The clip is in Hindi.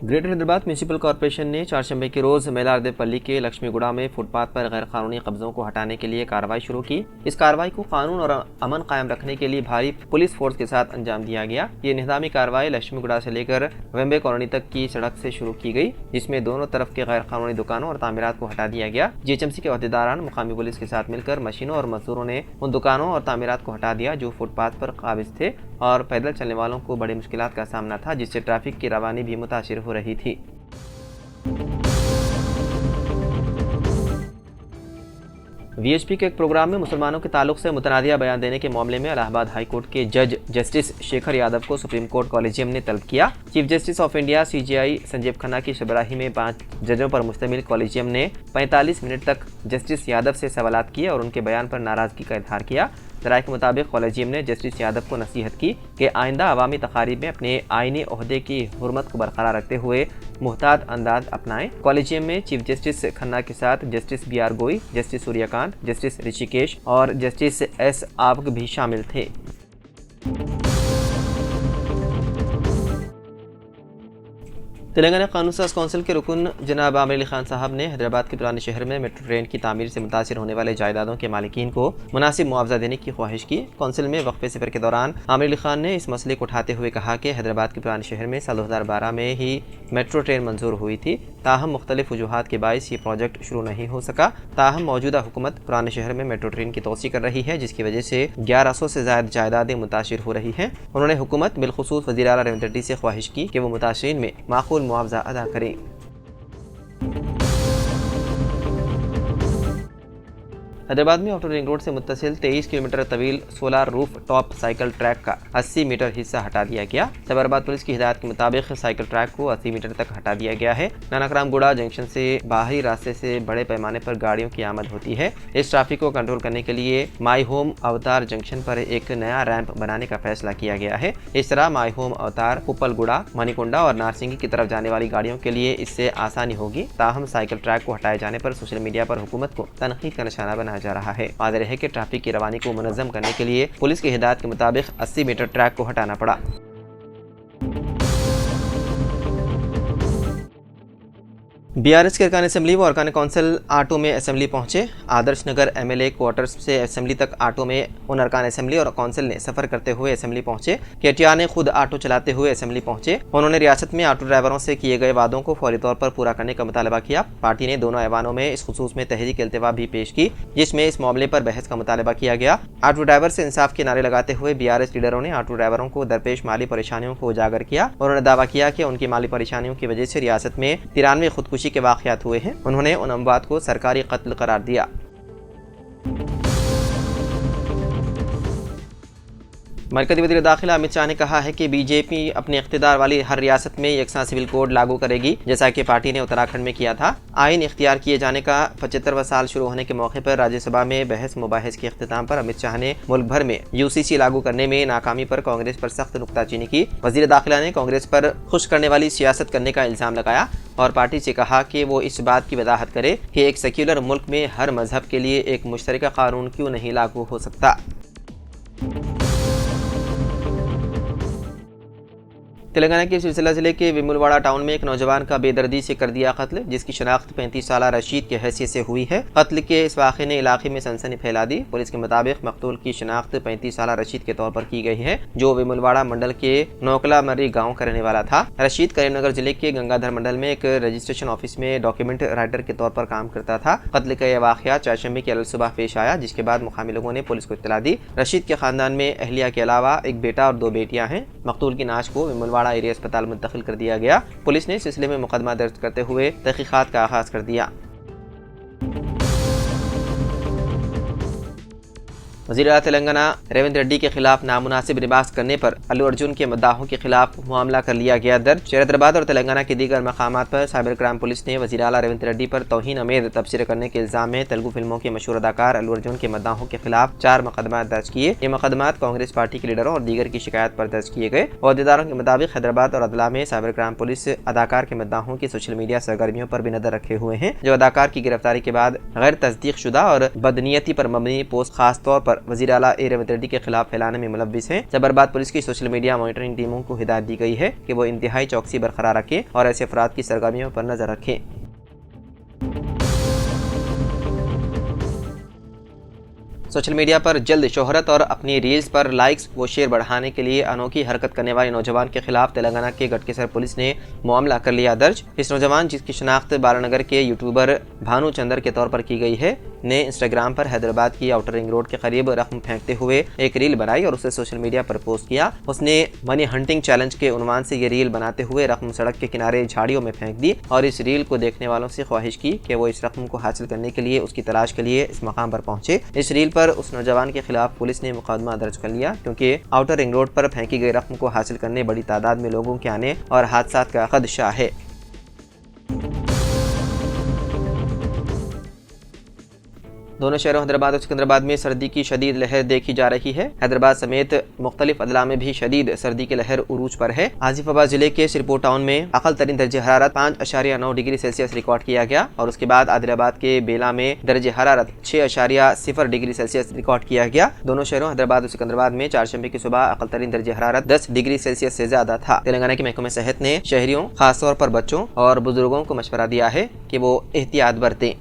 ग्रेटर हैदराबाद म्यूनिसिपल कॉरपोरेशन ने चारशंबे के रोज मेलारदेपल्ली के लक्ष्मीगुड़ा में फुटपाथ पर गैर कानूनी कब्जों को हटाने के लिए कार्रवाई शुरू की। इस कार्रवाई को कानून और अमन कायम रखने के लिए भारी पुलिस फोर्स के साथ अंजाम दिया गया। ये निहदामी कार्रवाई लक्ष्मीगुड़ा से लेकर वेम्बे कॉलोनी तक की सड़क से शुरू की गई, जिसमें दोनों तरफ के गैर कानूनी दुकानों और तामीरात को हटा दिया गया। जीएचएमसी के अहदेदारान मुकामी पुलिस के साथ मिलकर मशीनों और मजदूरों ने उन दुकानों और तामीरात को हटा दिया जो फुटपाथ पर काबिज थे और पैदल चलने वालों को बड़ी मुश्किलात का सामना था, जिससे ट्रैफिक की रवानी भी मुतासिर हो रही थी। वीएचपी के एक प्रोग्राम में मुसलमानों के ताल्लुक से मुतनादिया बयान देने के मामले में इलाहाबाद हाई कोर्ट के जज जस्टिस शेखर यादव को सुप्रीम कोर्ट कॉलेजियम ने तलब किया। Chief justice of India CJI Sanjeev Khanna की सरबराही में 5 जजों पर मुश्तमिल कॉलेजियम ने 45 मिनट तक जस्टिस यादव से सवालात किए और उनके बयान पर नाराजगी का इजहार किया। राय के मुताबिक कॉलेजियम ने जस्टिस यादव को नसीहत की कि आइंदा अवामी तकारीब में अपने आईनी ओहदे की हुर्मत को बरकरार रखते हुए मुहतात अंदाज अपनाएं। कॉलेजियम में चीफ जस्टिस खन्ना के साथ जस्टिस बी आर गोई, जस्टिस सूर्यकांत, जस्टिस ऋषिकेश और जस्टिस एस आबग भी शामिल थे। तेलंगाना कानून साज कौंसिल के रुकन जनाब आमिर अली खान साहब ने हैदराबाद के पुराने शहर में मेट्रो ट्रेन की तामीर से मुतासिर होने वाले जायदादों के मालिकीन को मुनासिब मुआवजा देने की ख्वाहिश की। कौंसिल में वक्फे सफर के दौरान आमिर अली खान ने इस मसले को उठाते हुए कहा कि हैदराबाद के पुराने शहर में साल 2012 में ही मेट्रो ट्रेन मंजूर हुई थी, ताहम मुख्तलिफ वजूहात के बायस ये प्रोजेक्ट शुरू नहीं हो सका। ताहम मौजूदा हुकूमत पुराने शहर में मेट्रो ट्रेन की तोसी कर रही है, जिसकी वजह से 1100 से ज़्यादा जायदादें मुतासिर हो रही हैं। उन्होंने हुकूमत बिलखुसूस वज़ीर आला रेवंत रेड्डी से ख्वाहिश की कि वो मुतासिरीन में माकूल मुआवजा अदा करें। हैदराबाद में आउटर रिंग रोड से मुत्तसिल 23 किलोमीटर तवील solar roof top cycle track का 80 मीटर हिस्सा हटा दिया गया। सैबराबाद पुलिस की हिदायत के मुताबिक साइकिल ट्रैक को 80 मीटर तक हटा दिया गया है। नानकरामगुड़ा जंक्शन से बाहरी रास्ते से बड़े पैमाने पर गाड़ियों की आमद होती है। इस ट्रैफिक को कंट्रोल करने के लिए माई होम अवतार जंक्शन पर एक नया रैंप बनाने का फैसला किया गया है। इस तरह माई होम अवतार, पुपलगुड़ा, मणिकुंडा और नारसिंगी की तरफ जाने वाली गाड़ियों के लिए इससे आसानी होगी। ताहम साइकिल ट्रैक को हटाए जाने पर सोशल मीडिया पर हुकूमत को तनकीद का निशाना बनाया जा रहा है। वाज़ेह है कि ट्रैफिक की रवानी को मुनज़्ज़म करने के लिए पुलिस की हिदायत के मुताबिक 80 मीटर ट्रैक को हटाना पड़ा। बीआरएस के अरकान असेंबली व अरकान कौंसिल ऑटो में असेंबली पहुंचे। आदर्श नगर एमएलए क्वार्टर्स से असेंबली तक ऑटो में उन अरकान असेंबली और कौंसिल ने सफर करते हुए असेंबली पहुंचे। केटीआर ने खुद ऑटो चलाते हुए असेंबली पहुंचे। उन्होंने रियासत में ऑटो ड्राइवरों से किए गए वादों को फौरी तौर पर पूरा करने का मुतालबा किया। पार्टी ने दोनों ऐवानों में इस खुसूस में तहरीक इल्तिवा भी पेश की, जिसमें इस मामले पर बहस का मुतालबा किया गया। ऑटो ड्राइवर से इंसाफ के नारे लगाते हुए बीआरएस लीडरों ने ऑटो ड्राइवरों को दरपेश माली परेशानियों को उजागर किया। उन्होंने दावा किया कि उनकी माली परेशानियों की वजह से रियासत में 93 खुदकुशी के वाक़यात हुए हैं। उन्होंने उन अमवात को सरकारी कत्ल करार दिया। मरकज़ी वज़ीर दाखिला अमित शाह ने कहा है कि बीजेपी अपने इख्तियार वाली हर रियासत में यकसा सिविल कोड लागू करेगी, जैसा कि पार्टी ने उत्तराखंड में किया था। आइन इख्तियार किए जाने का 75वां साल शुरू होने के मौके पर राज्यसभा में बहस मुबाहिस के अख्तिताम पर अमित शाह ने मुल्क भर में यूसीसी लागू करने में नाकामी पर कांग्रेस पर सख्त नुक्ताचीनी की। वज़ीर दाखिला ने कांग्रेस पर खुश करने वाली सियासत करने का इल्ज़ाम लगाया और पार्टी से कहा कि वो इस बात की वजाहत करे कि एक सेक्युलर मुल्क में हर मजहब के लिए एक मुश्तरका कानून क्यों नहीं लागू हो सकता। तेलंगाना के सिलसिला जिले के वेमुलवाड़ा टाउन में एक नौजवान का बेदर्दी से कर दिया कत्ल, जिसकी शनाख्त 35 साला रशीद के हैसियत से हुई है। कत्ल के इस वाक़े ने इलाके में सनसनी फैला दी। पुलिस के मुताबिक मकतूल की शनाख्त 35 साला रशीद के तौर पर की गई है, जो वेमुलवाड़ा मंडल के नौकला मर्री गाँव का रहने वाला था। रशीद करीमनगर जिले के गंगाधर मंडल में एक रजिस्ट्रेशन ऑफिस में डॉक्यूमेंट राइटर के तौर पर काम करता था। कत्ल का यह वाक़या चारशंबे की अलसुबह पेश आया, जिसके बाद मुकामी लोगों ने पुलिस को इत्तला दी। रशीद के खानदान में अहलिया के अलावा एक बेटा और 2 बेटियां हैं। मकतूल की नाश को वेमुलवाड़ा एरिया अस्पताल मुंतकिल कर दिया गया। पुलिस ने इस सिलसिले में मुकदमा दर्ज करते हुए तहकीकात का आगाज कर दिया। वज़ीर-ए-आला तेलंगाना रेवंत रेड्डी के खिलाफ नामुनासिब लिबास करने पर अल्लू अर्जुन के मद्दाहों के खिलाफ मामला कर लिया गया दर्ज। हैदराबाद और तेलंगाना के दीगर मकामात पर साइबर क्राइम पुलिस ने वज़ीर-ए-आला रेवंत रेड्डी पर तौहीन अमेज तबसरे करने के इल्जाम में तेलुगु फिल्मों के मशहूर अदाकार अल्लू अर्जुन के मद्दाहों के खिलाफ 4 मुकदमा दर्ज किए। ये मुकदमा कांग्रेस पार्टी के लीडरों और दीगर की शिकायत पर दर्ज किए गए। अहदेदारों के मुताबिक हैदराबाद और अदला में साइबर क्राइम पुलिस अदाकार के मद्दाहों की सोशल मीडिया सरगर्मियों पर भी नजर रखे हुए हैं, जो अदाकार की गिरफ्तारी के बाद गैर तस्दीक शुदा और बदनीयती पर मबनी पोस्ट खास तौर पर वज़ीर-ए-आला रेवंत रेड्डी के खिलाफ फैलाने में मुलव्विस हैं। जबरबाद पुलिस की सोशल मीडिया मॉनिटरिंग टीमों को हिदायत दी गई है कि वो इंतहाई चौकसी बरकरार रखें और ऐसे अफराद की सरगर्मियों पर नजर रखें। सोशल मीडिया पर जल्द शोहरत और अपनी रील्स पर लाइक्स व शेयर बढ़ाने के लिए अनोखी हरकत करने वाले नौजवान के खिलाफ तेलंगाना के गटकेसर पुलिस ने मामला कर लिया दर्ज। इस नौजवान, जिसकी शनाख्त बालानगर के यूट्यूबर भानु चंदर के तौर पर की गई है, ने इंस्टाग्राम पर हैदराबाद की आउटर रिंग रोड के करीब रकम फेंकते हुए एक रील बनाई और उसे सोशल मीडिया पर पोस्ट किया। उसने मनी हंटिंग चैलेंज के उन्वान से ये रील बनाते हुए रकम सड़क के किनारे झाड़ियों में फेंक दी और इस रील को देखने वालों से ख्वाहिश की कि वो इस रकम को हासिल करने के लिए उसकी तलाश के लिए इस मकाम पर पहुंचे। इस रील पर उस नौजवान के खिलाफ पुलिस ने मुकदमा दर्ज कर लिया, क्योंकि आउटर रिंग रोड पर फेंकी गई रकम को हासिल करने बड़ी तादाद में लोगों के आने और हादसा का खदशा है। दोनों शहरों हैदराबाद और सिकंदराबाद में सर्दी की शदीद लहर देखी जा रही है। हैदराबाद समेत मुख्तलिफ अदला में भी शदीद सर्दी की लहर उरूज पर है। आसिफाबाद जिले के सिरपुर टाउन में अकल तरीन दर्जे हरारत 5.9 डिग्री सेल्सियस रिकॉर्ड किया गया और उसके बाद आदिलाबाद के बेला में दर्जे हरारत 6.0 डिग्री सेल्सियस रिकॉर्ड किया गया। दोनों शहरों हैदराबाद और सिकंदराबाद में चारशंबे की सुबह अकल तरीन दर्जे हरारत 10 डिग्री सेल्सियस से ज्यादा था। तेलंगाना के महकमे सेहत ने शहरियों, खासतौर पर बच्चों और बुजुर्गों को मशवरा दिया है कि वो एहतियात बरतें।